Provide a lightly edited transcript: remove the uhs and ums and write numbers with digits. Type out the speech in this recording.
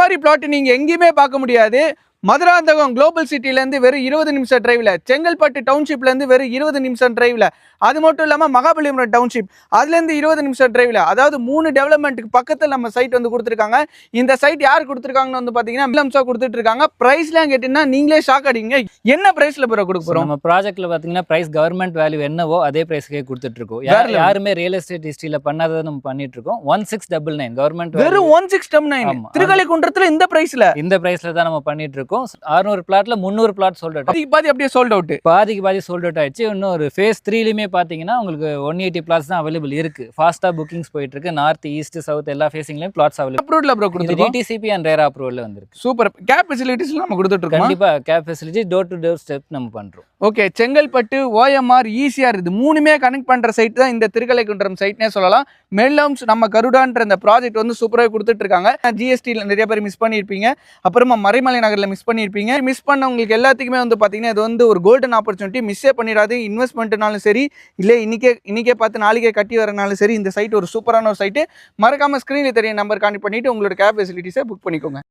மாதிரி பிளாட் நீங்க எங்கேயுமே பார்க்க முடியாது. மதுராந்தகம் குளோபல் சிட்டிலேருந்து வெறும் 20 நிமிஷம் டிரைவில், செங்கல்பட்டு டவுன்ஷிப்லேருந்து வெறும் 20 நிமிஷம் டிரைவில், அது மட்டும் இல்லாமல் மகாபலிபுரம் டவுன்ஷிப் அதுலேருந்து 20 நிமிஷம் டிரைவில், அதாவது 3 டெவலப்மெண்ட்டுக்கு பக்கத்தில் நம்ம சைட் வந்து கொடுத்துருக்காங்க. இந்த சைட் யார் கொடுத்துருக்காங்கன்னு வந்து பார்த்தீங்கன்னா மிலம்ஸா கொடுத்துட்டு இருக்காங்க. ப்ரைஸ்லாம் கேட்டீங்கன்னா நீங்களே ஷாக் அடிங்க. என்ன ப்ரைஸில் ப்ரோ கொடுக்க போகிறோம்? நம்ம ப்ராஜெக்ட்டில் பார்த்தீங்கன்னா ப்ரைஸ் கவர்மெண்ட் வேல்யூ என்னவோ அதே ப்ரைஸ்க்கே கொடுத்துட்ருக்கோம். யாருமே ரியல் எஸ்டேட் ஹிஸ்ட்ரியில் பண்ணாததை நம்ம பண்ணிட்டு இருக்கோம். 1699 கவர்மெண்ட் வெறும் 1699 திருக்கலைக்குன்றத்தில் இந்த ப்ரைஸில் தான் நம்ம பண்ணிட்டு இருக்கோம். 600 பிளாட்ல 300 பிளாட் சோல்ட் அவுட். பாதி அப்படியே சோல்ட் அவுட், பாதி சோல்ட் அவுட் ஆயிடுச்சு. இன்னும் ஒரு ஃபேஸ் 3லயுமே பாத்தீங்கன்னா உங்களுக்கு 180 பிளாட்ஸ் தான் அவைலபிள் இருக்கு. ஃபாஸ்டா புக்கிங்ஸ் போயிட்டு இருக்கு. நார்த் ஈஸ்ட் சவுத் எல்லா ஃபேசிங்லயும் பிளாட்ஸ் அவைலபிள். அப்ரூவ்ல ப்ரோ கொடுத்துருக்கோம். டிடிசிபி அண்ட் ரேரா அப்ரூவல்ல வந்திருக்கு. சூப்பர். கேப் ஃபெசிலிட்டிஸ் நம்ம கொடுத்துட்டு இருக்கோம். கண்டிப்பா cab facility door to door step நம்ம பண்றோம். ஓகே, செங்கல்பட்டு ஓஎம்ஆர் ஈசிஆர் இது மூணுமே கனெக்ட் பண்ற சைட் தான் இந்த திருக்கலைக்குன்றம் சைட்னே சொல்லலாம். மெல்லம்ஸ் நம்ம கருடான்ற இந்த ப்ராஜெக்ட் வந்து சூப்பராக கொடுத்துட்டு இருக்காங்க. ஜிஎஸ்டியில் நிறைய பேர் மிஸ் பண்ணியிருப்பீங்க, அப்புறமா மறைமலை நகரில் மிஸ் பண்ணியிருப்பீங்க. மிஸ் பண்ணவங்களுக்கு எல்லாத்துக்குமே வந்து பார்த்தீங்கன்னா இது வந்து ஒரு கோல்டன் ஆப்பர்ச்சுனிட்டி. மிஸ்ஸே பண்ணிடாது. இன்வெஸ்ட்மெண்ட்னாலும் சரி, இல்லை இன்னைக்கே பார்த்து நாளைக்கே கட்டி வரனாலும் சரி, இந்த சைட் ஒரு சூப்பரான ஒரு சைட்டு. மறக்காம ஸ்க்ரீனில் தெரிய நம்பர் கான்டெக்ட் பண்ணிட்டு உங்களோட கேப் ஃபெசிலிட்டிஸை புக் பண்ணிக்கோங்க.